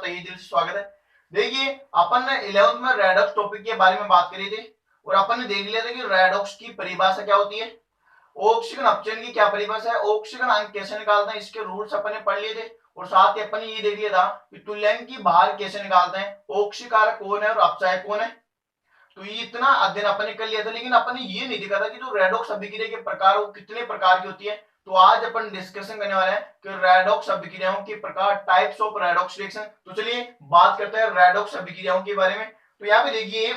तहे दिल से स्वागत है। देखिए अपन ने 11th में रेडॉक्स टॉपिक के बारे में बात करी थी और अपन ने देख लिया था कि रेडॉक्स की परिभाषा क्या होती है, ऑक्सीजन अपचयन की क्या परिभाषा है, ऑक्सीजन अंक कैसे निकालते हैं, इसके रूल्स अपन ने पढ़ लिए थे और साथ ही अपन ने ये देख लिया था कि तुल्यांक की बाहर कैसे निकालते हैं, ऑक्सीकारक कौन है और अपचायक कौन है। तो ये इतना अध्ययन अपन ने कर लिया था, लेकिन अपन ने ये नहीं देखा था कि जो रेडॉक्स अभिक्रिया के प्रकार वो कितने प्रकार की होती है। तो आज अपन डिस्कशन करने वाले हैं कि रेडॉक्स अभिक्रियाओं के प्रकार, टाइप्स ऑफ रेडॉक्स रिएक्शन। तो चलिए बात करते हैं रेडॉक्स अभिक्रियाओं के बारे में। तो यहाँ पे देखिए,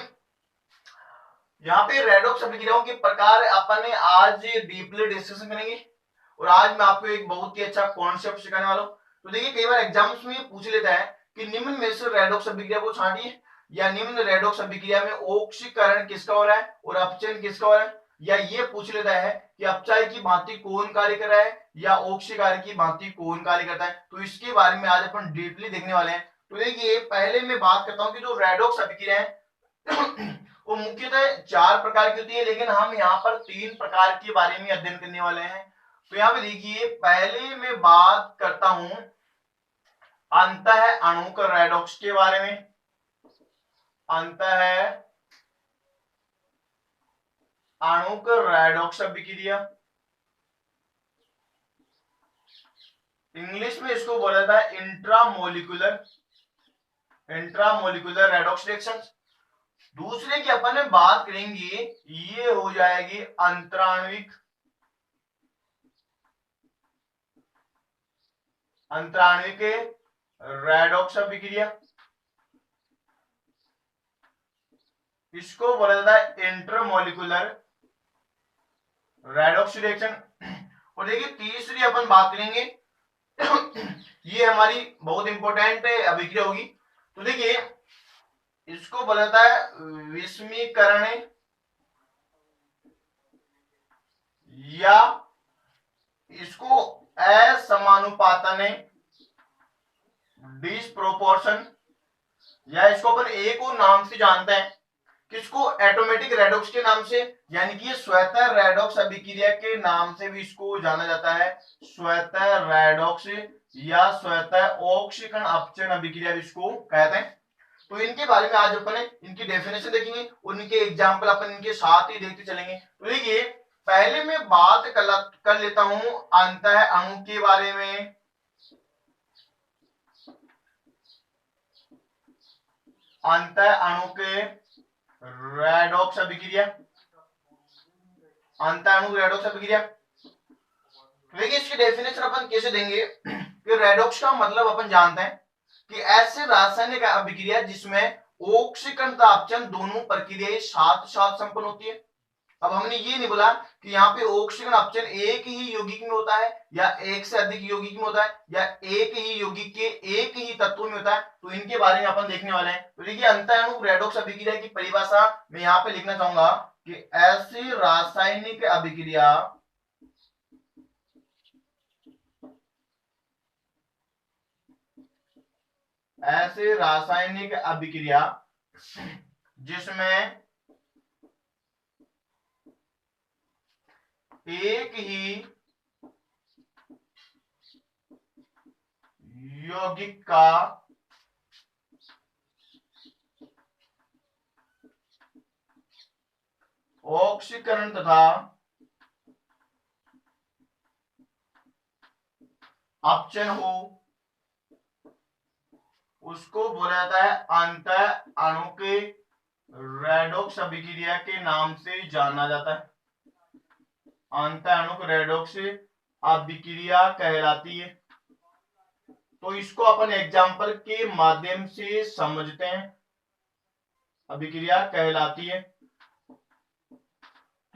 यहाँ पे रेडॉक्स अभिक्रियाओं के प्रकार अपन ने आज डीपली डिस्कशन करेंगे और आज मैं आपको एक बहुत ही अच्छा कॉन्सेप्ट सिखाने वाला हूँ। तो देखिए कई बार एग्जाम्स में पूछ लेता है कि निम्न में से रेडॉक्स अभिक्रिया को छांटिए, या निम्न रेडॉक्स अभिक्रिया में ऑक्सीकरण किसका हो रहा है और अपचयन किसका हो रहा है, या ये पूछ लेता है कि अपचाय की भांति कौन कार्य कर रहा है या ऑक्सीकार की भांति कौन कार्य करता है। तो इसके बारे में आज अपन डीपली देखने वाले हैं। तो देखिए पहले मैं बात करता हूँ कि जो रेडॉक्स अभिक्रिया है वो मुख्यतः 4 प्रकार की होती है, लेकिन हम यहाँ पर 3 प्रकार के बारे में अध्ययन करने वाले हैं। तो यहाँ पे देखिए पहले मैं बात करता हूं अंतः अणुक रेडॉक्स के बारे में। अंतः अणुक रेडॉक्स अभिक्रिया, इंग्लिश में इसको बोला जाता है इंट्रामोलिकुलर रेडॉक्स रिएक्शन। दूसरे की अपन में बात करेंगे, ये हो जाएगी अंतराण्विक रेडॉक्स अभिक्रिया, इसको बोला जाता है इंटरमोलिकुलर रेडॉक्स रिएक्शन। और देखिए तीसरी अपन बात करेंगे ये हमारी बहुत इंपॉर्टेंट अभिक्रिया होगी। तो देखिए इसको बोला जाता है विषमीकरण या इसको असमानुपातन डिस्प्रोपोर्शन, या इसको अपन एक और नाम से जानते हैं, किसको एटोमेटिक रेडॉक्स के नाम से, यानी कि स्वतः रेडॉक्स अभिक्रिया के नाम से भी इसको जाना जाता है, स्वतः रेडॉक्स या स्वतः ऑक्सीकरण अपचयन अभिक्रिया भी इसको कहते हैं। तो इनके बारे में आज अपन इनकी डेफिनेशन देखेंगे और इनके एग्जाम्पल अपन इनके साथ ही देखते चलेंगे। तो देखिए पहले मैं बात कर लेता हूं अंतः अणु के बारे में। अंतः अणु के रेडॉक्स अभिक्रिया, अंतः अणु रेडॉक्स अभिक्रिया। देखिए इसकी डेफिनेशन अपन कैसे देंगे कि रेडॉक्स का मतलब अपन जानते हैं कि ऐसे रासायनिक अभिक्रिया जिसमें ऑक्सीकरण तथा अपचयन दोनों प्रक्रियाएं साथ साथ संपन्न होती है। अब हमने ये नहीं बोला कि यहाँ पे ऑक्सीकरण अपचयन एक ही यौगिक में होता है या एक से अधिक यौगिक में होता है या एक ही यौगिक के एक ही तत्व में होता है। तो इनके बारे में अपन देखने वाले हैं। तो देखिए अंतः अणु रेडॉक्स अभिक्रिया की परिभाषा मैं यहाँ पे लिखना चाहूंगा कि ऐसी रासायनिक अभिक्रिया जिसमें एक ही यौगिक का ऑक्सीकरण तथा अपचयन हो, उसको बोला जाता है अंतः अणु के रेडॉक्स अभिक्रिया के नाम से जाना जाता है। अंतः अणु रेडॉक्स अभिक्रिया कहलाती है। तो इसको अपन एग्जाम्पल के माध्यम से समझते हैं, अभिक्रिया कहलाती है।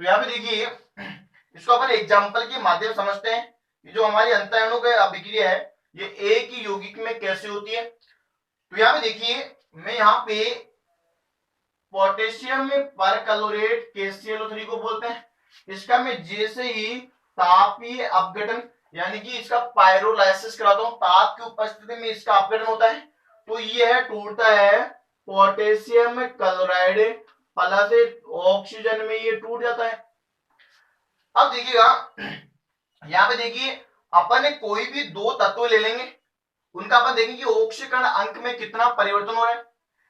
तो यहां पे देखिए इसको अपन एग्जाम्पल के माध्यम समझते हैं कि जो हमारी अंतः अणु की अभिक्रिया है ये एक ही यौगिक में कैसे होती है। तो यहां पे देखिए मैं यहाँ पे पोटेशियम में परक्लोरेट KClO3 को बोलते हैं, इसका मैं जैसे ही तापीय अपघटन यानी कि इसका पायरोलाइसिस कराता हूं, ताप की उपस्थिति में इसका अपघटन होता है, तो ये है टूटता है पोटेशियम क्लोराइड प्लस ऑक्सीजन में ये टूट जाता है। अब देखिएगा यहाँ पे देखिए अपन कोई भी दो तत्व ले लेंगे, उनका अपन देखेंगे ऑक्सीकरण अंक में कितना परिवर्तन हो रहा है,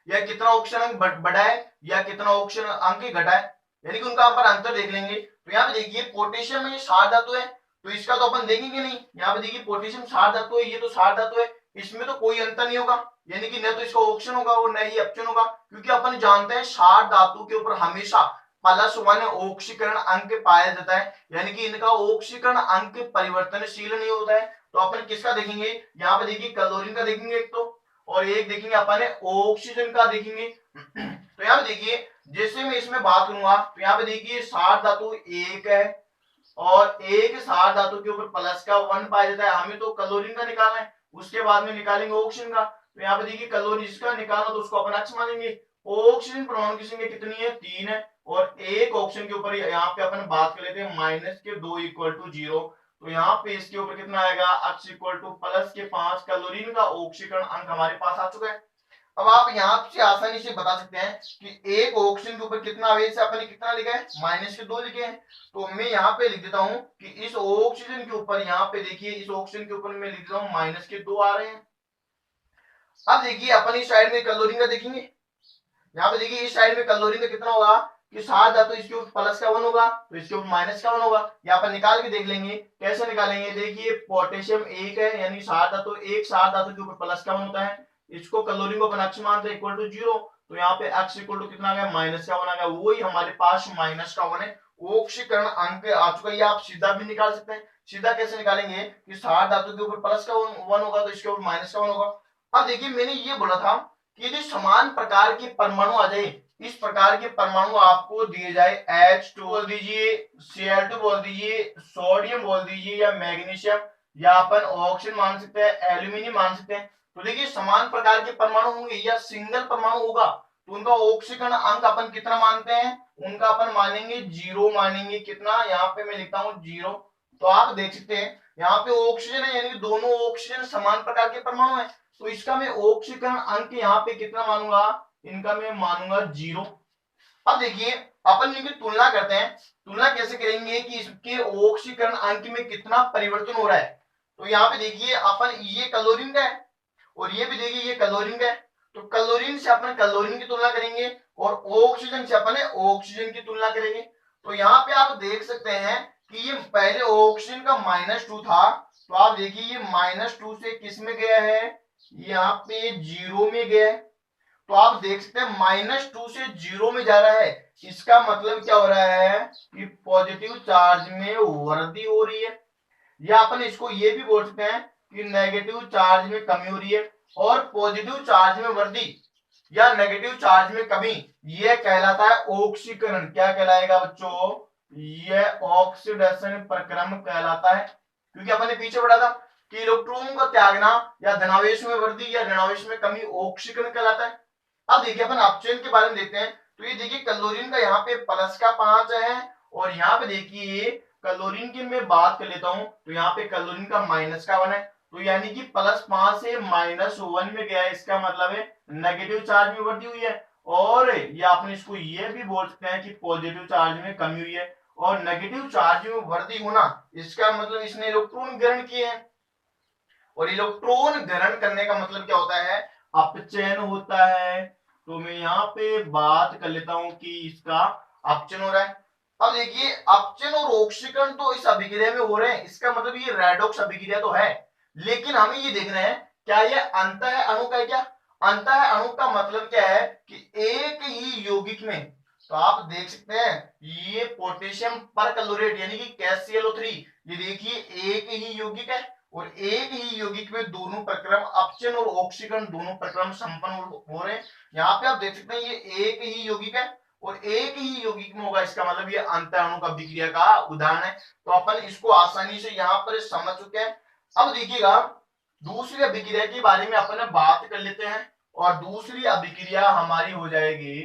या कितना ऑक्सीजन अंक बढ़ा है या कितना ऑक्सीजन अंक घटा है, यानी कि उनका अपन अंतर देख लेंगे। तो यहाँ पे देखिए पोटेशियम में ये क्षार धातु है, तो इसका तो अपन देखेंगे नहीं। यहाँ पे देखिए पोटेशियम क्षार धातु है, ये तो क्षार धातु है, इसमें तो कोई अंतर नहीं होगा, यानी कि न तो इसका ऑक्सीजन होगा और न ही अपचयन होगा, क्योंकि अपन जानते हैं क्षार धातु के ऊपर हमेशा +1 ऑक्सीकरण अंक पाया जाता है, यानी कि इनका ऑक्सीकरण अंक परिवर्तनशील नहीं होता है। तो अपन किसका देखेंगे, यहाँ पे देखिए क्लोरीन का देखेंगे एक तो, और एक देखेंगे अपन ऑक्सीजन का देखेंगे। तो यहाँ पे देखिए जैसे मैं इसमें बात करूंगा तो यहाँ पे देखिए क्षार धातु एक है और एक क्षार धातु के ऊपर +1 पाया जाता है, हमें तो क्लोरीन का निकालना है, उसके बाद में निकालेंगे ऑक्सीजन का। तो यहाँ पे देखिए क्लोरीन इसका निकालना तो उसको अपन X मानेंगे। ऑक्सीजन परमाणु की संख्या कितनी है, 3 है, और एक ऑक्सीजन के ऊपर यहाँ पे अपन बात कर लेते हैं -2 = 0। तो यहाँ पे इसके ऊपर कितना आएगा, X = +5 क्लोरीन का ऑक्सीकरण अंक हमारे पास आ चुका है। अब आप यहाँ से आसानी से बता सकते हैं कि एक ऑक्सीजन के ऊपर कितना आवेश है, अपने कितना लिखा है, -2 लिखे हैं। तो मैं यहाँ पे लिख देता हूं कि इस ऑक्सीजन के ऊपर, यहाँ पे देखिए इस ऑक्सीजन के ऊपर मैं लिख देता हूं -2 आ रहे हैं। अब देखिए अपन इस साइड में क्लोरीन का देखेंगे, यहाँ पे देखिए इस साइड में क्लोरीन का कितना होगा कि 7 था, तो इसके ऊपर +1 होगा, तो इसके ऊपर -1 होगा। यहाँ पर निकाल के देख लेंगे, कैसे निकालेंगे, देखिए पोटेशियम 1 है, यानी 7 था, तो एक 7 धातु के ऊपर +1 होता है, इसको क्लोरीन को अपन X मानते हैं =0। तो यहाँ पे X = कितना आ गया, -1 आ गया, वही हमारे पास -1 है, ऑक्सीकरण अंक आ चुका है। ये आप सीधा भी निकाल सकते हैं। सीधा कैसे निकालेंगे कि 7 धातु के ऊपर +1 होगा, तो इसके ऊपर -1 होगा। अब देखिए मैंने ये बोला था कि यदि समान प्रकार के परमाणु आ जाए, इस प्रकार के परमाणु आपको दिए जाए, H2 बोल दीजिए, Cl2 बोल दीजिए, सोडियम बोल दीजिए, या मैग्नीशियम, या अपन ऑक्सीजन मान सकते हैं, एल्यूमिनियम मान सकते हैं। तो देखिए समान प्रकार के परमाणु होंगे या सिंगल परमाणु होगा, तो उनका ऑक्सीकरण अंक अपन कितना मानते हैं, उनका अपन मानेंगे 0 मानेंगे। कितना, यहाँ पे मैं लिखता हूं 0। तो आप देख सकते हैं यहाँ पे ऑक्सीजन है, यानी कि दोनों ऑक्सीजन समान प्रकार के परमाणु है, तो इसका मैं ऑक्सीकरण अंक यहाँ पे कितना मानूंगा, इनका मैं मानूंगा 0। अब देखिए अपन इनकी तुलना करते हैं। तुलना कैसे करेंगे कि इसके ऑक्सीकरण अंक में कितना परिवर्तन हो रहा है। तो यहाँ पे देखिए अपन ये क्लोरीन का है और ये भी देखिए ये क्लोरीन का है, तो क्लोरीन से अपन क्लोरीन की तुलना करेंगे और ऑक्सीजन से अपन ऑक्सीजन की तुलना करेंगे। तो यहाँ पे आप देख सकते हैं कि ये पहले ऑक्सीजन का -2 था, तो आप देखिए ये -2 से किस में गया है, यहाँ पे 0 में गया है। तो आप देख सकते हैं -2 से 0 में जा रहा है, इसका मतलब क्या हो रहा है कि पॉजिटिव चार्ज में वृद्धि हो रही है, या अपन इसको ये भी बोल सकते हैं कि नेगेटिव चार्ज में कमी हो रही है। और पॉजिटिव चार्ज में वृद्धि या नेगेटिव चार्ज में कमी, यह कहलाता है ऑक्सीकरण। क्या कहलाएगा बच्चों, यह ऑक्सीडेशन प्रक्रम कहलाता है। क्योंकि अपन ने पीछे पढ़ा था कि इलेक्ट्रॉन को त्यागना या धनावेश में वृद्धि या ऋणावेश में कमी ऑक्सीकरण कहलाता है। अब देखिए अपन अपचयन के बारे में देखते हैं। तो ये देखिए क्लोरीन का यहाँ पे +5 है, और यहाँ पे देखिए क्लोरीन की मैं बात कर लेता हूं, तो यहाँ पे क्लोरीन का -1 है, तो यानी कि +5 से -1 में गया है, इसका मतलब है नेगेटिव चार्ज में वृद्धि हुई है। और या अपन इसको ये भी बोल सकते हैं कि पॉजिटिव चार्ज में कमी हुई है। और नेगेटिव चार्ज में वृद्धि होना, इसका मतलब इसने इलेक्ट्रॉन ग्रहण किए हैं, और इलेक्ट्रॉन ग्रहण करने का मतलब क्या होता है, अपचयन होता है। तो मैं यहाँ पे बात कर लेता हूं कि इसका अपचयन हो रहा है। अब देखिए अपचयन और ऑक्सीकरण तो इस अभिक्रिया में हो रहे हैं, इसका मतलब ये रेडॉक्स अभिक्रिया तो है, लेकिन हमें ये देखना है क्या ये अंतः अणु का है क्या। अंतः अणु का मतलब क्या है कि एक ही यौगिक में, तो आप देख सकते हैं ये पोटेशियम परक्लोरेट यानी कि KClO3, ये देखिए एक ही यौगिक है, और एक ही यौगिक में दोनों प्रक्रम अपचयन और ऑक्सीकरण दोनों प्रक्रम संपन्न हो रहे हैं। यहाँ पे आप देख सकते हैं ये एक ही यौगिक है और एक ही यौगिक में होगा, इसका मतलब ये अंतः अणु का अभिक्रिया का उदाहरण है। तो अपन इसको आसानी से यहाँ पर समझ चुके हैं। अब देखिएगा दूसरी अभिक्रिया के बारे में अपन बात कर लेते हैं, और दूसरी अभिक्रिया हमारी हो जाएगी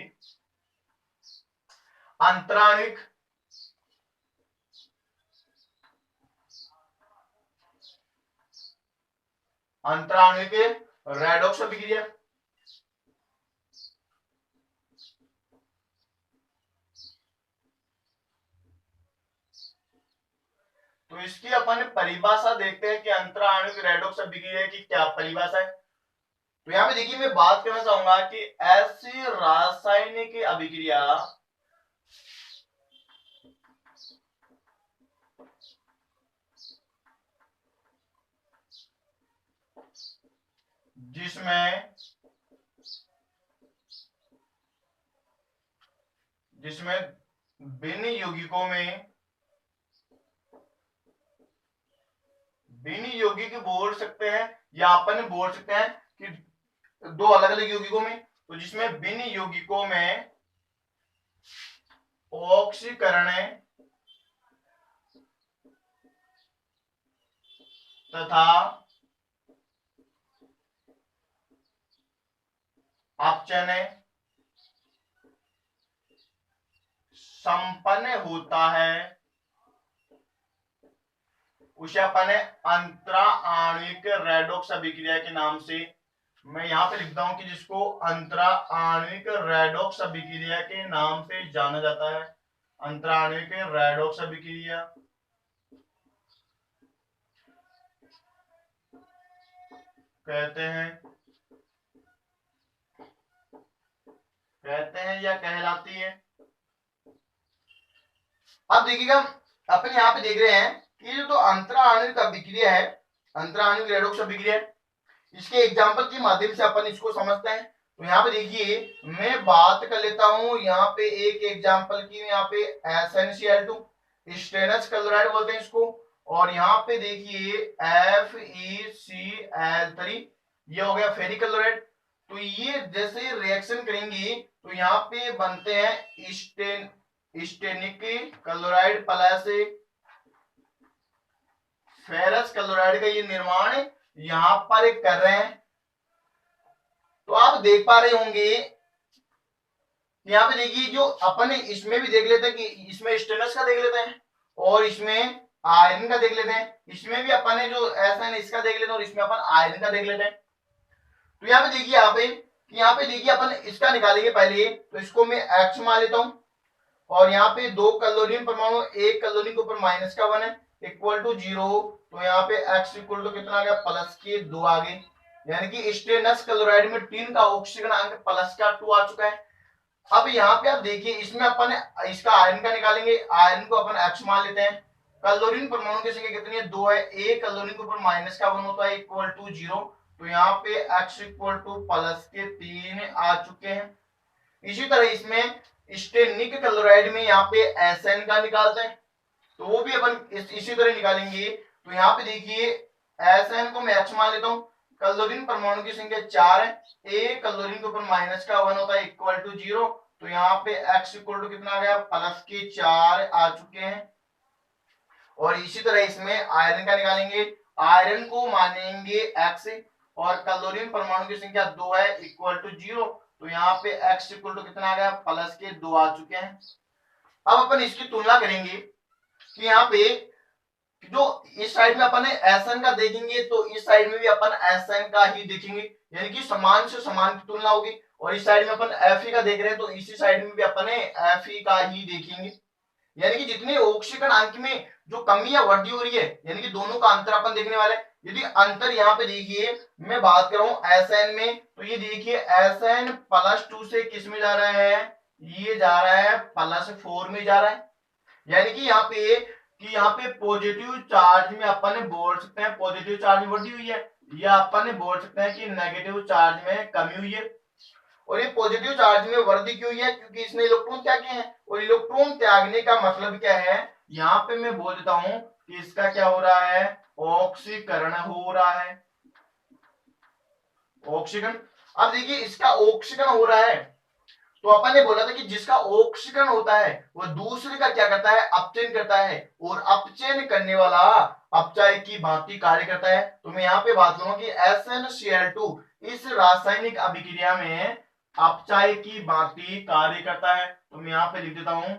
अंतराणिक अंतराणिक रेडॉक्स अभिक्रिया। तो तो इसकी अपन परिभाषा देखते हैं कि अंतरा आणविक रेडॉक्स अभिक्रिया की क्या परिभाषा है। तो यहाँ पे देखिए मैं बात करना चाहूंगा कि ऐसी रासायनिक अभिक्रिया जिसमें भिन्न यौगिक बोल सकते हैं या अपन बोल सकते हैं कि दो अलग अलग यौगिकों में, तो जिसमें भिन्न यौगिकों में ऑक्सीकरण तथा अपचन संपन्न होता है, उसे अपन अंतरा आणविक रेडॉक्स अभिक्रिया के नाम से, मैं यहां पे लिखता हूं कि जिसको अंतरा आणविक रेडॉक्स अभिक्रिया के नाम से जाना जाता है, अंतरा आणविक रेडॉक्स अभिक्रिया कहते हैं या कहलाती है। अब देखिएगा अपन यहाँ पे देख रहे हैं कि जो तो अंतरा आणविक अभिक्रिया है, अंतरा आणविक रेडॉक्स अभिक्रिया, इसके एग्जांपल के माध्यम से अपन इसको समझते हैं। तो यहाँ पे देखिए मैं बात कर लेता हूं यहाँ पे एक एग्जांपल की, यहाँ पे SnCl2 स्टेनस क्लोराइड बोलते हैं इसको, और यहाँ पे देखिए FeCl3 ये हो गया फेरिक क्लोराइड। तो ये जैसे रिएक्शन करेंगे तो यहाँ पे बनते हैं Stenik chloride plus ferrous chloride का ये निर्माण यहां पर कर रहे हैं। तो आप देख पा रहे होंगे यहाँ पे देखिए जो अपन इसमें भी देख लेते हैं कि इसमें स्टेनस का देख लेते हैं और इसमें आयरन का देख लेते हैं, इसमें भी अपन ने जो ऐसा है इसका देख लेते हैं और इसमें अपन आयरन का देख लेते हैं। तो यहाँ पे देखिए यहाँ पे देखिए अपन इसका निकालेंगे पहले, तो इसको मैं X मान लेता हूं और यहाँ पे दो क्लोरीन परमाणु, एक क्लोरीन के ऊपर माइनस का 1 है इक्वल टू 0, तो यहाँ पे X इक्वल टू कितना आ गया प्लस के 2 आ गए, यानी कि स्टेनस क्लोराइड में टिन का ऑक्सीजन अंक प्लस का 2 आ चुका है। अब यहाँ पे आप देखिए इसमें अपन इसका आयरन का निकालेंगे, आयरन को अपन X मान लेते हैं, क्लोरीन परमाणु की संख्या कितनी है 2 है, एक क्लोरीन के ऊपर माइनस का 1 होता है इक्वल टू 0, तो यहाँ पे X इक्वल टू प्लस के 3 आ चुके हैं। इसी तरह इसमें स्टेनिक क्लोराइड में यहाँ पे SN का निकालते हैं, तो वो भी अपन इसी तरह निकालेंगे। तो यहाँ पे देखिए SN को मैं X मान लेता हूँ, क्लोरीन परमाणु की संख्या 4 है, एक क्लोरीन के ऊपर माइनस का 1 होता है इक्वल टू 0, तो यहाँ पे X इक्वल टू कितना आ गया प्लस के 4 आ चुके हैं। और इसी तरह इसमें आयरन का निकालेंगे, आयरन को मानेंगे X और क्लोरीन परमाणु की संख्या 2 है इक्वल टू 0, तो यहाँ पे X इक्वल टू कितना आ गया प्लस के 2 आ चुके हैं। अब अपन इसकी तुलना करेंगे कि यहाँ पे जो इस साइड में अपन SN का देखेंगे तो इस साइड में भी अपन SN का ही देखेंगे, यानी कि समान से समान की तुलना होगी, और इस साइड में अपन Fe का देख रहे हैं तो इसी साइड में भी अपन Fe का ही देखेंगे, यानी कि जितने ऑक्सीकरण अंक में जो कमी या वृद्धि हो रही है, यानी कि दोनों का अंतर अपन देखने वाले हैं। यदि अंतर यहाँ पे देखिए मैं बात कर रहा हूं SN में, तो ये देखिए SN प्लस 2 से किस में जा रहा है, ये जा रहा है प्लस 4 में जा रहा है, यानी कि यहाँ पे पॉजिटिव चार्ज में अपन बोल सकते हैं पॉजिटिव चार्ज में वृद्धि हुई है, या अपन बोल सकते हैं कि नेगेटिव चार्ज में कमी हुई है। और ये पॉजिटिव चार्ज में वृद्धि क्यों हुई है, क्योंकि इसने इलेक्ट्रॉन त्यागे हैं, और इलेक्ट्रॉन त्यागने का मतलब क्या है, यहाँ पे मैं बोल देता हूं कि इसका क्या हो रहा है, ऑक्सीकरण हो रहा है, ऑक्सीकरण। अब देखिए इसका ऑक्सीकरण हो रहा है, तो अपन ने बोला था कि जिसका ऑक्सीकरण होता है वो दूसरे का क्या करता है, अपचयन करता है, और अपचयन करने वाला अपचायक की भांति कार्य करता है। तो मैं यहाँ पे बात करूंगा कि SnCl2 इस रासायनिक अभिक्रिया में अपचायक की भांति कार्य करता है। तो मैं यहाँ पे लिख देता हूं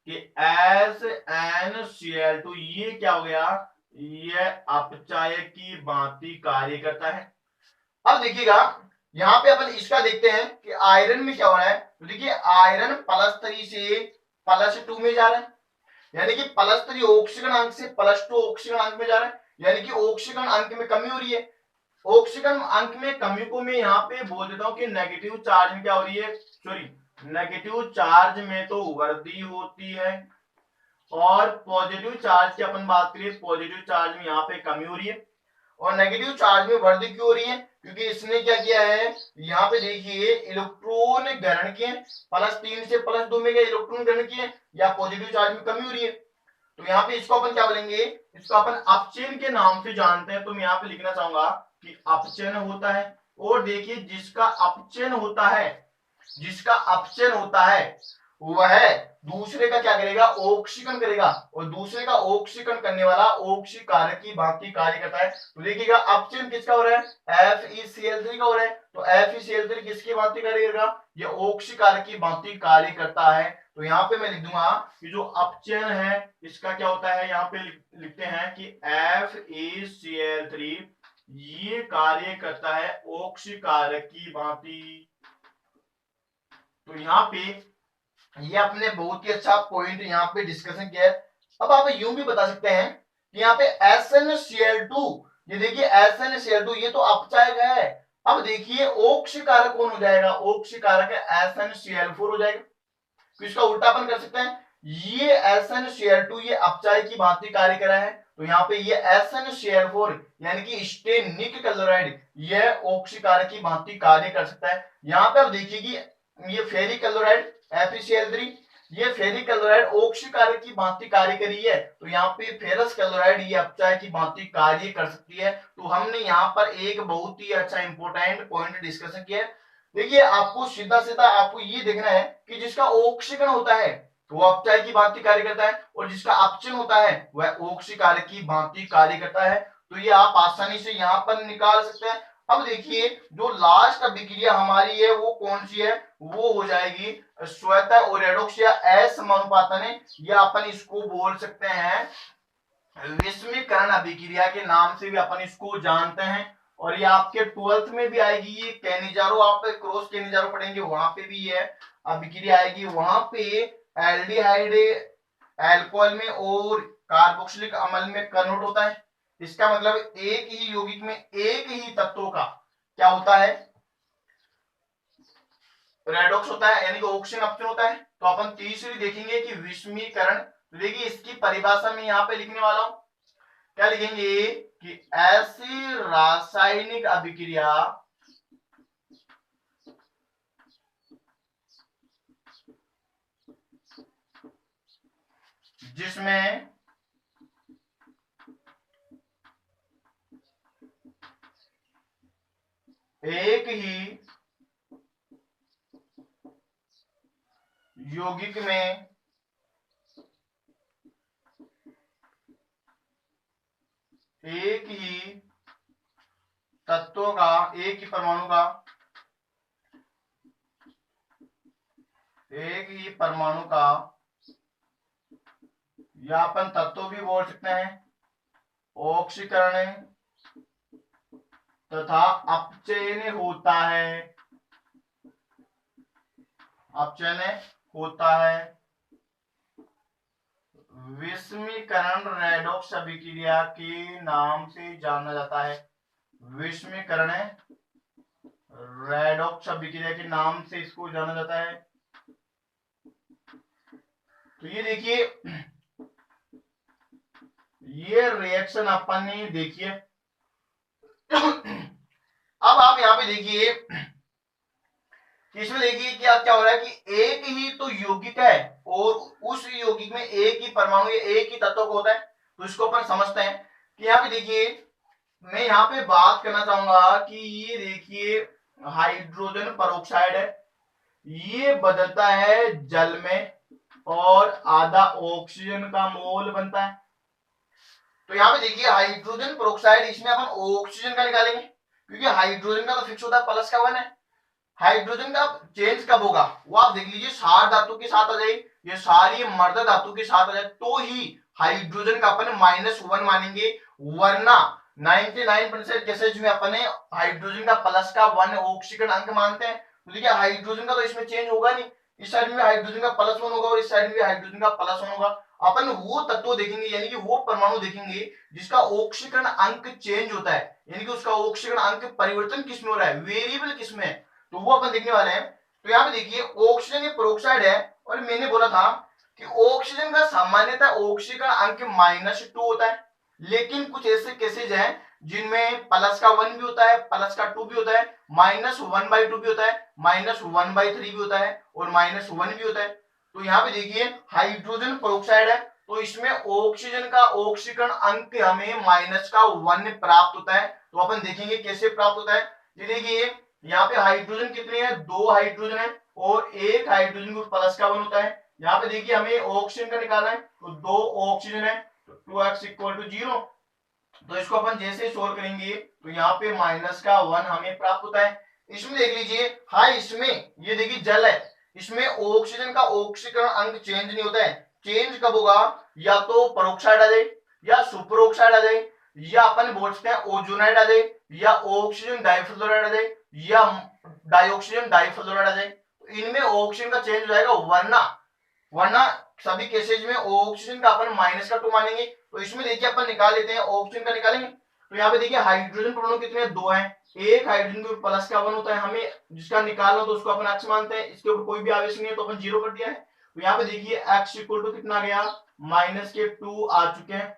कि SnCl2 ये क्या हो गया, ये अपचायक की भांति कार्य करता है। अब देखिएगा यहाँ पे अपन इसका देखते हैं कि आयरन में क्या हो रहा है, तो देखिए आयरन प्लस 3 से प्लस 2 में जा रहा है, यानी कि +3 ऑक्सीजन अंक से +2 ऑक्सीजन अंक में जा रहा है, यानी कि ऑक्सीजन अंक में कमी हो रही है। ऑक्सीजन अंक में कमी को मैं यहाँ पे बोल देता हूँ कि नेगेटिव चार्ज में क्या हो रही है, सॉरी नेगेटिव चार्ज में तो वृद्धि होती है, और पॉजिटिव चार्ज की अपन बात करिए, पॉजिटिव चार्ज में यहाँ पे कमी हो रही है। और नेगेटिव चार्ज में वृद्धि क्यों हो रही है, क्योंकि इसने क्या किया है, यहाँ पे देखिए इलेक्ट्रॉन ग्रहण किए, +3 से +2 में क्या इलेक्ट्रॉन ग्रहण किए, या पॉजिटिव चार्ज में कमी हो रही है। तो यहाँ पे इसको अपन क्या बोलेंगे, इसको अपन अपचयन के नाम से जानते हैं। तो मैं यहाँ पे लिखना चाहूंगा कि अपचयन होता है। और देखिए जिसका अपचयन होता है, जिसका अपचयन होता है वह दूसरे का क्या करेगा, ऑक्सीकरण करेगा, और दूसरे का ऑक्सीकरण करने वाला ऑक्सीकारक की भांति कार्य करता है। तो देखिएगा अपचयन किसका हो रहा है, FeCl3 का हो रहा है। तो FeCl3 किसकी भांति कार्य करेगा, ये ऑक्सीकारक की भांति कार्य करता है। तो यहाँ पे मैं लिख दूंगा कि जो अपचयन है इसका क्या होता है, यहाँ पे लिखते हैं कि FeCl3 ये कार्य करता है ऑक्सीकारक की भांति। तो यहाँ पे ये आपने बहुत ही अच्छा पॉइंट यहाँ पे डिस्कशन किया है। अब आप यूं भी बता सकते हैं कि यहाँ पे SnCl2, ये देखिए SnCl2 ये तो अपचायक है। अब देखिए ऑक्सीकारक कौन हो जाएगा, ऑक्सीकारक SnCl4 हो जाएगा। तो इसका उल्टा अपन कर सकते हैं, ये SnCl2 ये अपचायक की भांति कार्य कर रहा है, तो यहाँ पे ये SnCl4 यानी कि स्टेनिक क्लोराइड ये ऑक्सीकारक की भांति कार्य कर सकता है। यहाँ पे आप देखिए कि ये फेरिक क्लोराइड FeCl3 ये फेरिक क्लोराइड ऑक्सीकारक की भांति कार्य कर रही है, तो यहाँ पे फेरस क्लोराइड ये अपचायक की भांति कार्य कर सकती है। तो हमने यहाँ पर एक बहुत ही अच्छा इंपॉर्टेंट पॉइंट डिस्कशन किया है। देखिए आपको सीधा सीधा आपको ये देखना है कि जिसका ऑक्सीकरण होता है वो अपचायक की भांति कार्य करता है, और जिसका अपचयन होता है वह ऑक्सीकारक की भांति कार्य करता है। तो ये आप आसानी से यहाँ पर निकाल सकते हैं। अब देखिए जो लास्ट अभिक्रिया हमारी है वो कौन सी है, वो हो जाएगी श्वेत और रेडॉक्स या असमानुपातन, या अपन इसको बोल सकते हैं विषमीकरण अभिक्रिया के नाम से भी अपन इसको जानते हैं। और ये आपके 12th में भी आएगी, ये कैनिजारो, आप क्रॉस कैनिजारो पढ़ेंगे वहां पे भी ये अभिक्रिया आएगी। वहां पे एल्डिहाइड अल्कोहल में और कार्बोक्सिलिक अम्ल में कन्वर्ट होता है। इसका मतलब एक ही यौगिक में एक ही तत्वों का क्या होता है, रेडॉक्स होता है, यानी कि ऑक्सीजन अपचयन होता है। तो अपन तीसरी देखेंगे कि विषमीकरण। तो देखिए इसकी परिभाषा में यहाँ पे लिखने वाला हूं, क्या लिखेंगे कि ऐसी रासायनिक अभिक्रिया जिसमें एक ही यौगिक में एक ही तत्वों का, एक ही परमाणु का, एक ही परमाणु का, या अपन तत्व भी बोल सकते हैं, ऑक्सीकरण तथा अपचयन होता है, अपचयन होता है। विषमीकरण रेडॉक्स अभिक्रिया के नाम से जाना जाता है, विषमीकरण रेडॉक्स अभिक्रिया के नाम से इसको जाना जाता है। तो ये देखिए ये रिएक्शन अपन ने देखिए। अब आप यहाँ पे देखिए इसमें देखिए कि अब क्या हो रहा है कि एक ही तो यौगिक है और उस यौगिक में एक ही परमाणु एक ही तत्व होता है। तो इसको अपन समझते हैं कि यहाँ पे देखिए मैं यहाँ पे बात करना चाहूंगा कि ये देखिए हाइड्रोजन पेरोक्साइड है, ये बदलता है जल में और आधा ऑक्सीजन का मोल बनता है। तो यहाँ पे देखिए हाइड्रोजन पेरोक्साइड, इसमें अपन ऑक्सीजन का निकालेंगे क्योंकि हाइड्रोजन का तो फिक्स होता है +1 है। हाइड्रोजन का चेंज कब होगा वो आप देख लीजिए, क्षार धातु के साथ आ जाए, ये सारी मर्द धातु के साथ आ जाए तो ही हाइड्रोजन का अपन -1 मानेंगे, वरना 99% केसेज में अपने हाइड्रोजन का +1 ऑक्सीकरण अंक मानते हैं। तो देखिए हाइड्रोजन का तो इसमें चेंज होगा नहीं, इस साइड में हाइड्रोजन का +1 होगा और इस साइड में हाइड्रोजन का +1 होगा। अपन वो तत्व देखेंगे यानी कि वो परमाणु देखेंगे जिसका ऑक्सीकरण अंक चेंज होता है, यानी कि उसका ऑक्सीकरण अंक परिवर्तन किसमें हो रहा है, वेरिएबल किसमें, तो वो अपन देखने वाले हैं। तो यहाँ पे देखिए ऑक्सीजन ये पेरोक्साइड है और मैंने बोला था कि ऑक्सीजन का सामान्यतः ऑक्सीकरण अंक -2 होता है, लेकिन कुछ ऐसे केसेज हैं जिनमें +1 भी होता है, +2 भी होता है, -1/2 भी होता है, -1/3 भी होता है और -1 भी होता है। तो यहाँ पे देखिए हाइड्रोजन पेरोक्साइड है तो इसमें ऑक्सीजन का ऑक्सीकरण अंक हमें -1 प्राप्त होता है। तो अपन देखेंगे कैसे प्राप्त होता है। ये देखिए यहाँ पे हाइड्रोजन कितने हैं, 2 हाइड्रोजन है और एक हाइड्रोजन को +1 होता है। यहाँ पे देखिए हमें ऑक्सीजन का निकालना है तो 2 ऑक्सीजन है तो 2x = 0। तो इसको अपन जैसे सोल्व करेंगे तो यहाँ पे -1 हमें प्राप्त होता है। इसमें देख लीजिए हाँ इसमें ये देखिए जल है, इसमें ऑक्सीजन का ऑक्सीकरण अंक चेंज नहीं होता है। चेंज कब होगा, या तो पेरोक्साइड आ जाए या सुपर ऑक्साइड आ जाए या अपन बोल सकते हैं ओजोनाइड आ जाए या ऑक्सीजन डाइफ्लोराइड आ जाए या डाइऑक्सीजन डाइफ्लोराइड आ जाए। तो इनमें ऑक्सीजन का चेंज हो जाएगा, वरना वरना सभी केसेज में ऑक्सीजन का अपन -2 मानेंगे। तो इसमें देखिए अपन निकाल लेते हैं, ऑक्सीजन का निकालेंगे तो यहाँ पे देखिए हाइड्रोजन परमाणु कितने, 2 हैं। एक हाइड्रोजन के ऊपर +1 होता है, हमें जिसका निकालना तो उसको अपन x मानते हैं, इसके ऊपर कोई भी आवेश नहीं है तो अपन 0 कर दिया है। तो यहाँ पे देखिए x = कितना आ गया, -2 आ चुके हैं।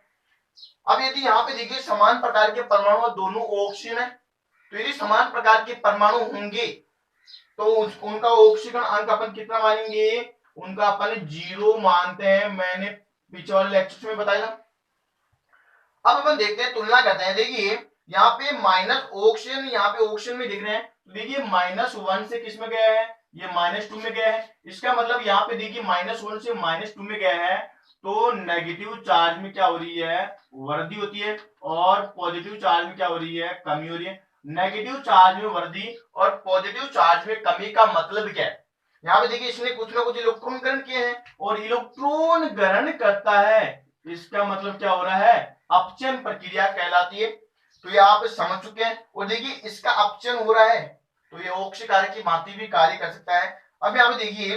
अब यदि यहाँ पे देखिए समान प्रकार के परमाणु दोनों ऑक्सीजन है, तो यदि समान प्रकार के परमाणु होंगे तो उनका ऑक्सीकरण अंक अपन कितना मानेंगे, उनका अपन 0 मानते हैं, मैंने पिछले वाले लेक्चर में बताया। अब अपन देखते हैं, तुलना करते हैं। देखिए यहाँ पे माइनस ऑक्सीजन, यहाँ पे ऑक्सीजन में दिख रहे हैं तो देखिए -1 से किस में गया है, ये -2 में गया है। इसका मतलब यहाँ पे देखिए -1 से -2 में गया है तो नेगेटिव चार्ज में क्या हो रही है, वृद्धि होती है और पॉजिटिव चार्ज में क्या हो रही है, कमी हो रही है। नेगेटिव चार्ज में वृद्धि और पॉजिटिव चार्ज में कमी का मतलब क्या है, यहाँ पे देखिए इसने कुछ ना कुछ इलेक्ट्रॉन ग्रहण किए हैं और इलेक्ट्रॉन ग्रहण करता है, इसका मतलब क्या हो रहा है, अपचयन प्रक्रिया कहलाती है। तो ये आप समझ चुके हैं और देखिए इसका अपचयन हो रहा है तो ये ऑक्सीकार की भांति भी कार्य कर सकता है। अब यहाँ पे देखिए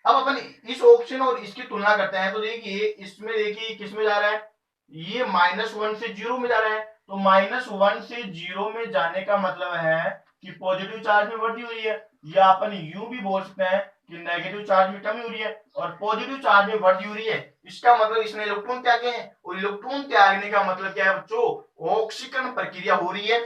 अब अपन इस ऑक्सीजन और इसकी तुलना करते हैं तो देखिए इसमें देखिए किस में जा रहा है, ये -1 से 0 में जा रहा है। तो -1 से 0 में जाने का मतलब है कि पॉजिटिव चार्ज में वृद्धि हो रही है, या अपन यूं भी बोल सकते हैं कि नेगेटिव चार्ज में कमी हो रही है और पॉजिटिव चार्ज में वृद्धि हो रही है। इसका मतलब इसने इलेक्ट्रॉन त्यागे हैं और इलेक्ट्रॉन त्यागने का मतलब क्या है बच्चों, ऑक्सीकरण प्रक्रिया हो रही है।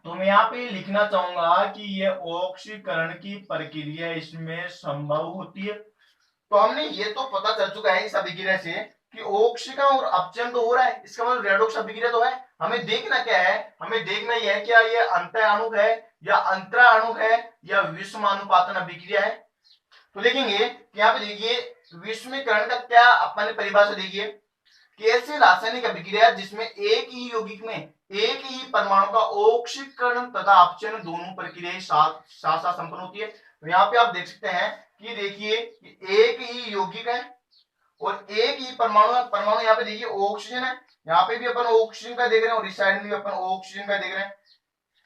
तो मैं यहाँ पे लिखना चाहूंगा कि ये ऑक्सीकरण की प्रक्रिया इसमें संभव होती है। तो हमने ये तो पता चल चुका है इस अभिक्रिया से कि ऑक्सीकरण और अपचयन तो हो रहा है, इसका मतलब रेडॉक्स अभिक्रिया तो है। हमें देखना क्या है, हमें देखना यह है क्या ये अंतःअणु है या अंतराणु है या विषमानुपातन अभिक्रिया है। तो देखेंगे कि यहाँ पे देखिए विषमीकरण का क्या अपन परिभाषा देखिए कि ऐसी रासायनिक अभिक्रिया जिसमें एक ही यौगिक में एक ही परमाणु का ऑक्सीकरण तथा अपचयन दोनों प्रक्रियाएं साथ साथ संपन्न होती है। तो यहाँ पे आप देख सकते हैं कि देखिए एक ही यौगिक है और एक ही परमाणु है। परमाणु यहाँ पे देखिए ऑक्सीजन है, यहाँ पे भी अपन ऑक्सीजन का देख रहे हैं और इस साइड में भी अपन ऑक्सीजन का देख रहे हैं,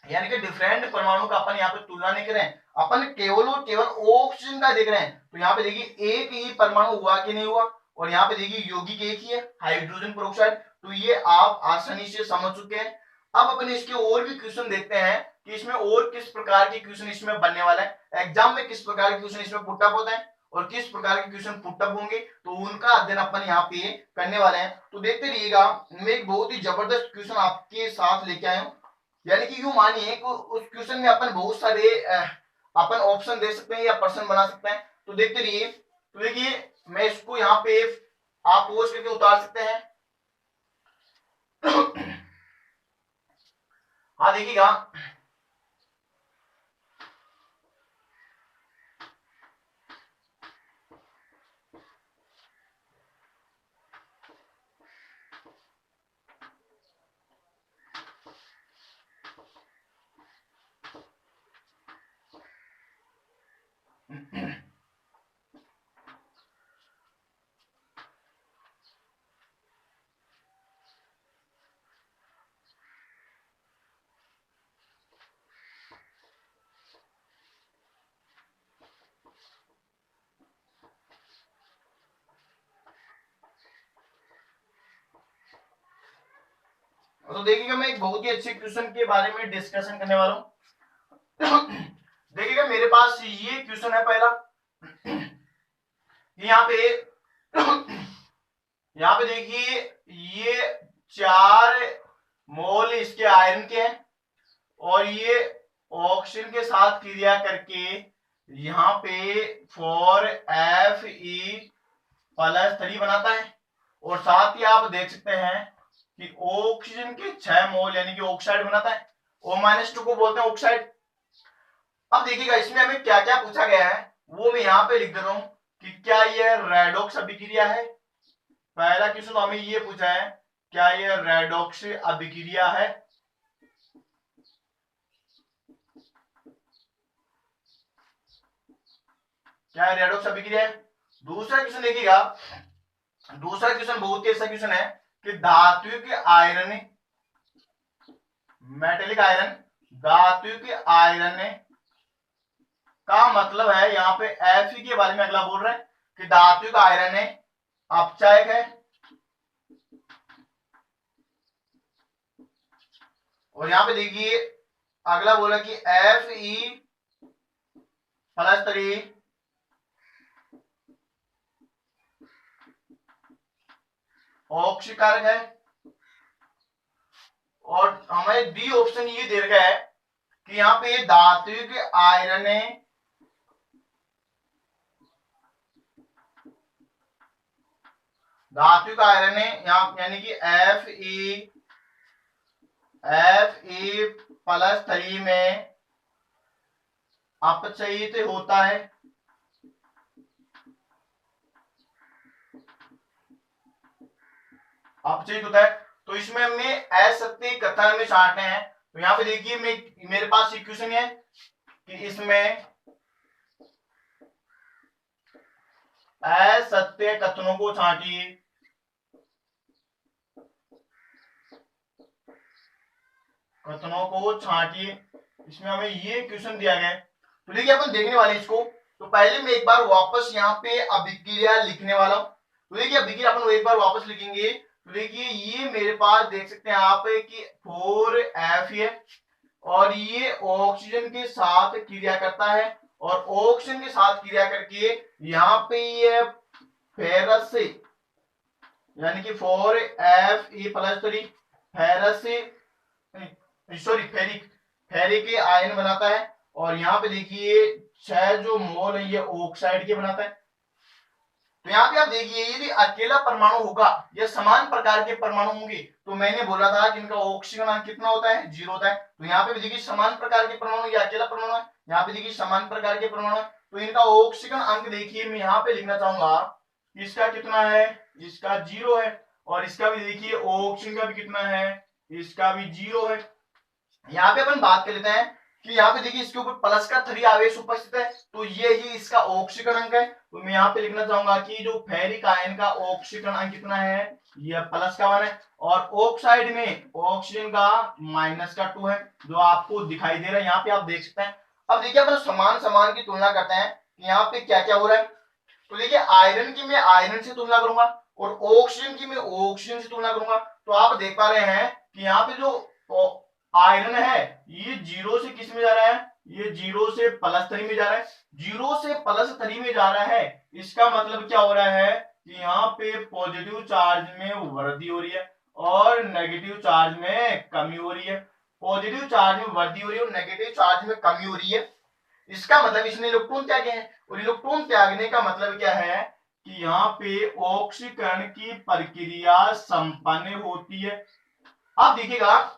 यानी कि डिफरेंट परमाणु का अपन यहाँ पे तुलना नहीं कर रहे हैं, अपन केवल और केवल ऑक्सीजन का देख रहे हैं। तो यहाँ पे देखिए एक ही परमाणु हुआ कि नहीं हुआ और यहाँ पे देखिए यौगिक एक ही है हाइड्रोजन पेरोक्साइड। तो ये आप आसानी से समझ चुके हैं। अब अपन इसके और भी क्वेश्चन देखते हैं कि इसमें और किस प्रकार के क्वेश्चन इसमें बनने वाला है, एग्जाम में किस प्रकार के क्वेश्चन इसमें पुटअप होते हैं और किस प्रकार के क्वेश्चन पुटअप होंगे, तो उनका अध्ययन अपन यहाँ पे करने वाले हैं। तो देखते रहिएगा, मैं एक बहुत ही जबरदस्त क्वेश्चन आपके साथ लेके आया हूँ। यानी कि यूं मानिए कि उस क्वेश्चन में अपन बहुत सारे अपन ऑप्शन दे सकते हैं या प्रश्न बना सकते हैं। तो देखते रहिए। तो देखिए मैं इसको यहाँ पे आप पोज करके उतार सकते हैं। हाँ देखिएगा, तो देखिएगा मैं एक बहुत ही अच्छे क्वेश्चन के बारे में डिस्कशन करने वाला हूं। देखिएगा मेरे पास ये क्वेश्चन है पहला, यहाँ पे यहाँ पे देखिए ये 4 मोल इसके आयरन के हैं और ये ऑक्सीजन के साथ क्रिया करके यहाँ पे 4Fe+3 बनाता है और साथ ही आप देख सकते हैं कि ऑक्सीजन के 6 मोल यानी कि ऑक्साइड बनाता है। O-2 को बोलते हैं ऑक्साइड। अब देखिएगा इसमें हमें क्या क्या पूछा गया है वो मैं यहाँ पे लिख देता हूं कि क्या यह रेडॉक्स अभिक्रिया है। पहला क्वेश्चन हमें ये पूछा है, क्या यह रेडॉक्स अभिक्रिया है। क्या रेडॉक्स अभिक्रिया है। दूसरा क्वेश्चन देखिएगा, दूसरा क्वेश्चन बहुत ही अच्छा क्वेश्चन है कि धात्विक आयरन, मेटेलिक आयरन, धात्विक आयरन का मतलब है यहाँ पे Fe के बारे में अगला बोल रहा है कि धात्विक आयरन अपचायक है और यहाँ पे देखिए अगला बोला कि Fe+3 ऑक्सीकारक है और हमें डी ऑप्शन ये दे रखा है कि यहाँ पे धात्विक आयरन यानी कि Fe+3 में अपचयित होता है। अपचयित होता है तो इसमें हमें असत्य कथन में छांटने हैं। तो यहाँ पे देखिए मेरे पास इक्वेशन है कि इसमें असत्य कथनों को छांटिए। कथनों को छांटिए, इसमें हमें ये क्वेश्चन दिया गया है। तो देखिए अपन देखने वाले इसको। तो पहले मैं एक बार वापस यहाँ पे अभिक्रिया लिखने वाला हूं। तो देखिए अभिक्रिया अपन एक बार वापस लिखेंगे। तो देखिए ये मेरे पास देख सकते हैं आप कि 4F है और ये ऑक्सीजन के साथ क्रिया करता है और ऑक्सीजन के साथ क्रिया करके यहाँ पे ये फेरस यानी कि 4Fe+3 फेरस फेरिक आयन बनाता है और यहाँ पे देखिए 6 जो मोल है ये ऑक्साइड के बनाता है। तो यहाँ पे आप देखिए यदि अकेला परमाणु होगा या समान प्रकार के परमाणु होंगे तो मैंने बोला था कि इनका ऑक्सीजन अंक कितना होता है, 0 होता है। तो यहाँ पे भी देखिए समान प्रकार के परमाणु या अकेला परमाणु है, यहाँ पे देखिए समान प्रकार के परमाणु है तो इनका ऑक्सीजन अंक देखिए मैं यहाँ पे लिखना चाहूंगा इसका कितना है, इसका 0 है और इसका भी देखिए ऑक्सीजन का भी कितना है, इसका भी 0 है। यहाँ पे अपन बात कर लेते हैं कि यहाँ पे देखिए इसके ऊपर प्लस का 3 आवेश उपस्थित है तो ये ही इसका ऑक्सीजन अंक है। तो मैं यहाँ पे लिखना चाहूंगा कि जो फेरिक आयन का ऑक्सीजन अंक कितना है, ये प्लस का 1 है और ऑक्साइड में ऑक्सीजन का -2 है जो आपको दिखाई दे रहा है। यहाँ पे आप देख सकते हैं। अब देखिए अपन समान की तुलना करते हैं कि यहाँ पे क्या क्या हो रहा है। तो देखिए आयरन की मैं आयरन से तुलना करूंगा और ऑक्सीजन की मैं ऑक्सीजन से तुलना करूंगा। तो आप देख पा रहे हैं कि यहाँ पे जो आयरन है ये 0 से किस में जा रहा है, ये 0 से +3 में जा रहा है। 0 से +3 में जा रहा है इसका मतलब क्या हो रहा है कि यहाँ पे पॉजिटिव चार्ज में वृद्धि हो रही है और नेगेटिव चार्ज में कमी हो रही है। पॉजिटिव चार्ज में वृद्धि हो रही है और नेगेटिव चार्ज में कमी हो रही है। इसका मतलब इसने इलेक्ट्रॉन त्यागे हैं और इलेक्ट्रॉन त्यागने का मतलब क्या है कि यहाँ पे ऑक्सीकरण की प्रक्रिया संपन्न होती है। आप देखिएगा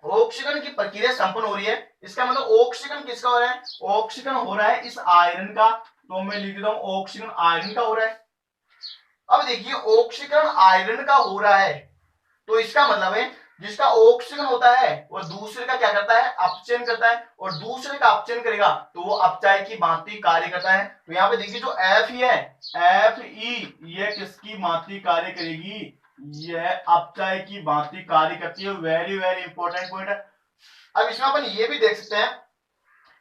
ऑक्सीकरण की प्रक्रिया संपन्न हो रही है, इसका मतलब ऑक्सीकरण किसका हो रहा है, ऑक्सीकरण हो रहा है इस आयरन का। तो मैं लिख देता हूं ऑक्सीकरण आयरन का हो रहा है। अब देखिए ऑक्सीकरण आयरन का हो रहा है तो इसका मतलब है जिसका ऑक्सीजन होता है वो दूसरे का क्या करता है, अपचयन करता है और दूसरे का अपचयन करेगा तो वो अपचाय की भांति कार्य करता है। तो यहाँ पे देखिए जो Fe है, Fe ये किसकी भांति कार्य करेगी, यह अपचाय की भांति कार्य करती है। वेरी वेरी इंपॉर्टेंट पॉइंट है। अब इसमें अपन ये भी देख सकते हैं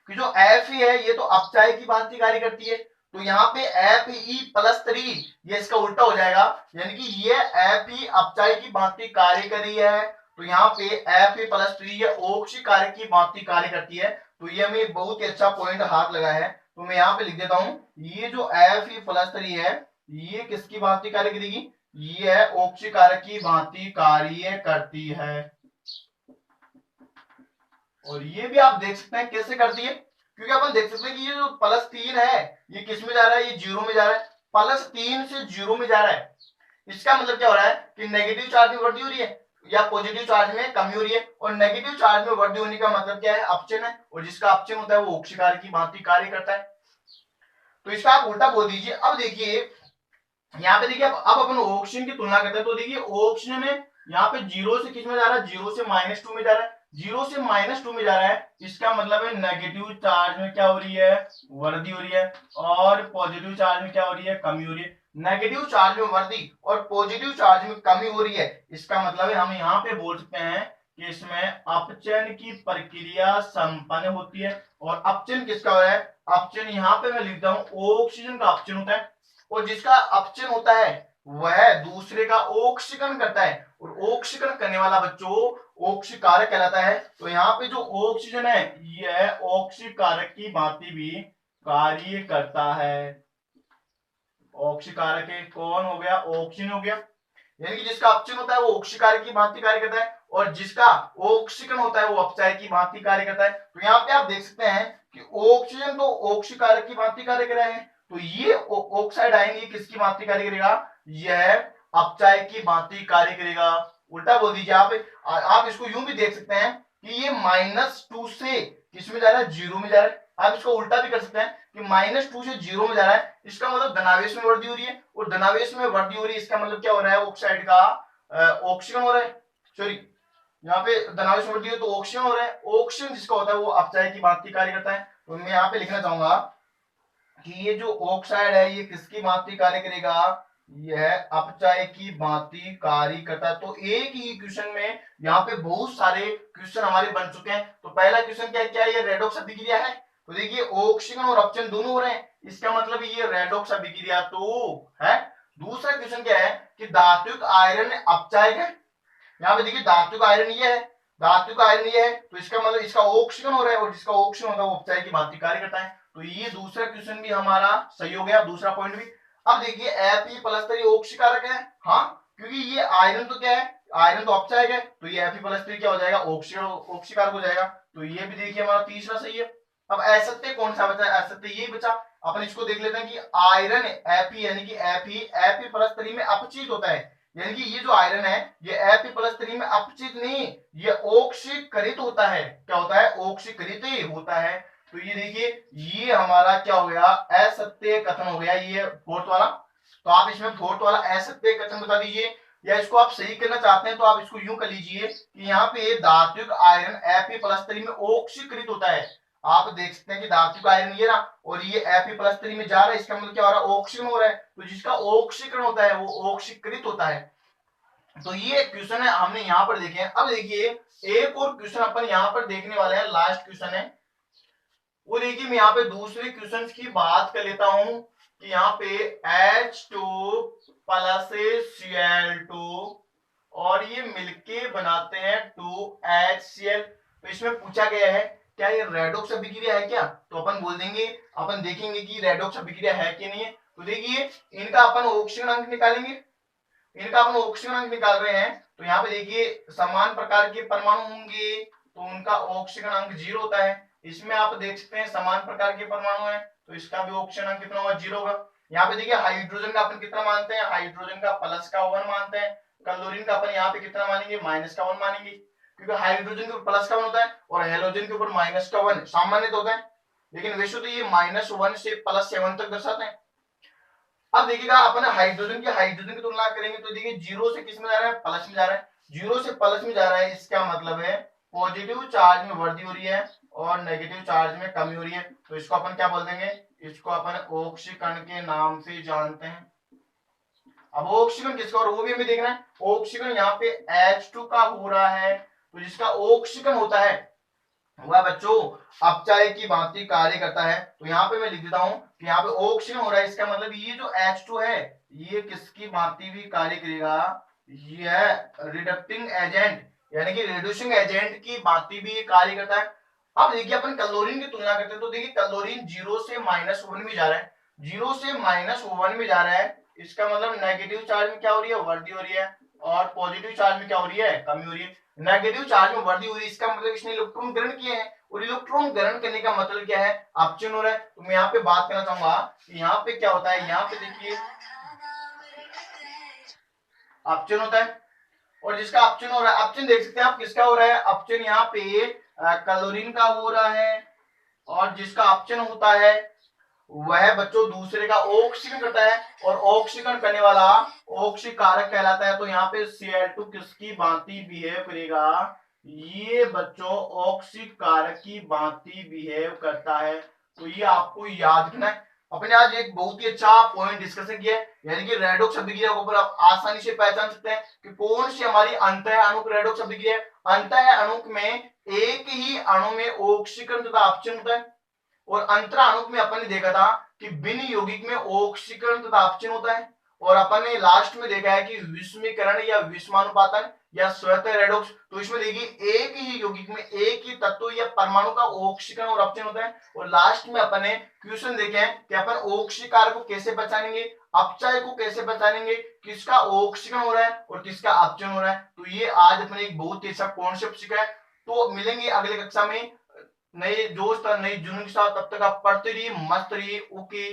कि जो Fe है ये तो अपचाय की भांति कार्य करती है। तो यहाँ पे Fe+3 ये इसका उल्टा हो जाएगा यानी कि ये Fe अपचाय की भांति कार्य कर रही है तो यहाँ पे Fa+3 ये ऑक्सी कारक की भांति कार्य करती है। तो ये हमें बहुत ही अच्छा पॉइंट हाथ लगा है, तो मैं यहाँ पे लिख देता हूं, ये जो Fe+3 है ये किसकी भांति कार्य करेगी, ये है ऑक्सी कारक की भांति कार्य करती है। और ये भी आप देख सकते हैं कैसे करती है, क्योंकि अपन देख सकते हैं कि ये जो +3 है ये किस में जा रहा है, ये 0 में जा रहा है, +3 से 0 में जा रहा है। इसका मतलब क्या हो रहा है कि नेगेटिव चार्ज में वृद्धि हो रही है या पॉजिटिव चार्ज में कमी हो रही है। और नेगेटिव चार्ज में वृद्धि होने का मतलब क्या है, अपचयन है, और जिसका अपचयन होता है वो ऑक्सी कारक की भांति कार्य करता है। तो इसका आप उल्टा बोल दीजिए। अब देखिए यहाँ पे देखिए अब अपन ऑक्सीजन की तुलना करते हैं, तो देखिए ऑक्सीजन है यहाँ पे 0 से किस में जा रहा है, 0 से -2 में जा रहा है, 0 से -2 में जा रहा है, इसका मतलब है नेगेटिव चार्ज में क्या हो रही है, वृद्धि हो रही है, और पॉजिटिव चार्ज में क्या हो रही है, कमी हो रही है। नेगेटिव चार्ज में वृद्धि और पॉजिटिव चार्ज में कमी हो रही है, इसका मतलब है हम यहाँ पे बोल सकते हैं कि इसमें अपचयन की प्रक्रिया संपन्न होती है। और अपचयन किसका हो रहा है, अपचयन यहाँ पे मैं लिखता हूँ ऑक्सीजन का अपचयन होता है, और जिसका अपचयन होता है वह दूसरे का ऑक्सीकरण करता है, और ऑक्सीकरण करने वाला बच्चों ऑक्सीकारक कहलाता है। तो यहाँ पे जो ऑक्सीजन है यह ऑक्सीकारक की भांति भी कार्य करता है। ऑक्सीकारक कौन हो गया, ऑक्सीजन हो गया, यानी कि जिसका अपचयन होता है वो ऑक्सीकारक की भांति कार्य करता है, और जिसका ऑक्सीकरण होता है वो अपचायक की भांति कार्य करता है। तो यहाँ पे आप देख सकते हैं कि ऑक्सीजन तो ऑक्सीकारक की भांति कार्य कर रहे हैं, तो ये ऑक्साइड आयन ये किसकी भांति कार्य करेगा, यह अपचायक की भांति कार्य करेगा। उल्टा बोल दीजिए आप इसको यूं भी देख सकते हैं कि ये -2 से किस में जा रहा है, 0 में जा रहा है। आप इसको उल्टा भी कर सकते हैं कि -2 से 0 में जा रहा है, इसका मतलब धनावेश में वृद्धि हो रही है, और धनावेश में वृद्धि हो रही है इसका मतलब क्या हो रहा है, ऑक्साइड का ऑक्सीजन हो रहा है, सॉरी यहाँ पे धनावेश में वृद्धि हो तो ऑक्सीजन हो रहा है, ऑक्सीजन जिसका होता है वो अपचायक की भांति कार्य करता है। तो मैं यहाँ पे लिखना चाहूंगा कि ये जो ऑक्साइड है ये किसकी भांति कार्य करेगा, यह अपचायक की भांति कार्य करता है। तो एक ही क्वेश्चन में यहाँ पे बहुत सारे क्वेश्चन हमारे बन चुके हैं। तो पहला क्वेश्चन क्या क्या है, ये रेडॉक्स अभिक्रिया है, तो देखिए ऑक्सीजन और अपचयन दोनों हो रहे हैं, इसका मतलब ये रेडॉक्स अभिक्रिया तो है। दूसरा क्वेश्चन क्या है कि धात्विक आयरन अपचायक है, यहाँ पे देखिए धात्विक आयरन ये है, धात्विक आयरन ये है, तो इसका मतलब इसका ऑक्सीजन हो रहा है, और जिसका ऑक्सीजन होता है वो अपचायक की भांति कार्य करता है। तो ये दूसरा क्वेश्चन भी हमारा सही हो गया, दूसरा पॉइंट भी। अब देखिए Fe+3 ऑक्सीकारक है, हाँ क्योंकि ये आयरन तो क्या है, आयरन तो अपचायक है, तो ये Fe+3 क्या हो जाएगा, ऑक्सीकारक हो जाएगा। तो ये भी देखिए हमारा तीसरा सही है। अब असत्य कौन सा बचा है, असत्य ये बचा, अपन इसको देख लेते हैं कि आयरन Fe यानी कि Fe+3 में अपचित होता है, यानी कि ये जो आयरन है ये Fe+3 में अपचित नहीं, ये ऑक्सीकृत होता है। क्या होता है, ऑक्सीकृत होता है। तो ये देखिए ये हमारा क्या हो गया, असत्य कथन हो गया, ये फोर्थ वाला। तो आप इसमें फोर्थ वाला असत्य कथन बता दीजिए, या इसको आप सही करना चाहते हैं तो आप इसको यूं कर लीजिए कि यहाँ पे धात्विक आयरन Fe+3 में ऑक्सीकृत होता है। आप देख सकते हैं कि धात्विक आयरन ये ना, और ये Fe+3 में जा रहा है, इसका मतलब क्या हो रहा है, ऑक्सीजन हो रहा है, तो जिसका ऑक्सीकरण होता है वो ऑक्सीकृत होता है। तो ये क्वेश्चन है हमने यहाँ पर देखे हैं। अब देखिए एक और क्वेश्चन अपन यहाँ पर देखने वाले हैं, लास्ट क्वेश्चन है वो। देखिए मैं यहाँ पे दूसरे क्वेश्चन की बात कर लेता हूं कि यहाँ पे H2 प्लस Cl2 और ये मिलके बनाते हैं 2HCl। तो इसमें पूछा गया है क्या ये रेडॉक्स अभिक्रिया है क्या, तो अपन बोल देंगे, अपन देखेंगे कि रेडॉक्स अभिक्रिया है कि नहीं है। तो देखिए इनका अपन ऑक्सीजन अंक निकालेंगे, इनका अपन ऑक्सीजन अंक निकाल रहे हैं। तो यहाँ पे देखिए समान प्रकार के परमाणु होंगे तो उनका ऑक्सीजन अंक 0 होता है। इसमें आप देख सकते हैं समान प्रकार के परमाणु हैं तो इसका भी ऑक्सीजन अंक कितना होगा, 0 होगा। यहाँ पे देखिए हाइड्रोजन का अपन कितना मानते हैं, हाइड्रोजन का प्लस का 1 मानते हैं। क्लोरीन का अपन यहाँ पे कितना मानेंगे, माइनस का 1 मानेंगे, क्योंकि हाइड्रोजन के ऊपर प्लस का 1 होता है और हेलोजन के ऊपर माइनस का 1 सामान्य होता है, लेकिन वैसे तो ये -1 से +7 तक दर्शाते हैं। अब देखिएगा अपन हाइड्रोजन की तुलना करेंगे तो देखिए 0 से किस में जा रहा है, प्लस में जा रहा है, 0 से प्लस में जा रहा है, इसका मतलब है पॉजिटिव चार्ज में वृद्धि हो रही है और नेगेटिव चार्ज में कमी हो रही है। तो इसको अपन क्या बोल देंगे, इसको अपन ऑक्सीकरण के नाम से जानते हैं। अब ऑक्सीकरण किसका और वो भी हमें देखना है। ऑक्सीकरण यहाँ पे H2 का हो रहा है, तो जिसका ऑक्सीकरण होता है वह बच्चों अपचायक की भांति कार्य करता है। तो यहाँ पे मैं लिख देता हूं कि यहाँ पे ऑक्सीजन हो रहा है, इसका मतलब ये जो H2 है ये किसकी भांति भी कार्य करेगा, ये रिडक्टिंग एजेंट यानी कि रिड्यूसिंग एजेंट की भांति भी ये कार्य करता है। अब देखिए अपन क्लोरीन की तुलना करते हैं तो देखिए क्लोरीन 0 से -1 में जा रहा है, 0 से -1 में जा रहा है, इसका मतलब नेगेटिव चार्ज में क्या हो रही है, वृद्धि हो रही है, और पॉजिटिव चार्ज में क्या हो रही है, कमी हो रही है। नेगेटिव चार्ज में वृद्धि हो रही है, इसका मतलब इसने इलेक्ट्रॉन ग्रहण किए हैं, और इलेक्ट्रॉन ग्रहण करने का मतलब क्या है, अपचयन हो रहा है। तो मैं यहाँ पे बात करना चाहूंगा कि यहाँ पे क्या होता है, यहाँ पे देखिए अपचयन होता है, और जिसका अपचयन हो रहा है, अपचयन देख सकते हैं आप किसका हो रहा है, अपचयन यहाँ पे क्लोरीन का हो रहा है, और जिसका अपचयन होता है वह बच्चों दूसरे का ऑक्सीकरण करता है, और ऑक्सीकरण करने वाला ऑक्सीकारक कहलाता है। तो यहाँ पे Cl2 किसकी भांति बिहेव करेगा, ये बच्चों ऑक्सीकारक की भांति बिहेव करता है। तो ये आपको याद रखना है। अपने आज एक बहुत ही अच्छा पॉइंट डिस्कशन किया है, यानी कि रेडॉक्स शब्द क्रिया के ऊपर आप आसानी से पहचान सकते हैं कि कौन सी हमारी अंतः अणुक रेडॉक्स शब्द क्रिया है। अंतः अणुक में एक ही अणु में ऑक्सीकरण तथा अपचयन होता है, और अंतरा अणुक में अपन ने देखा था कि बिन यौगिक में ऑक्सीकरण तथा अपचयन होता है, और अपन ने लास्ट में देखा है कि विषमीकरण या विषमानुपातन या स्वतः रेडॉक्स। तो इसमें देखिए एक ही यौगिक में एक ही तत्व या परमाणु का ऑक्सीकरण और अपचयन होता है, और लास्ट में अपन ने क्वेश्चन देखे हैं कि अपन ऑक्सीकार को कैसे पहचानेंगे, अपचय को कैसे पहचानेंगे, किसका ऑक्सीकरण हो रहा है और किसका अपचयन हो रहा है। तो ये आज अपने एक बहुत ही अच्छा कॉन्सेप्ट सीखा है। तो मिलेंगे अगले कक्षा में नए जोश था, नई जुनून के साथ। तब तक आप पढ़ते रहिए, मस्त रहिए। ओके।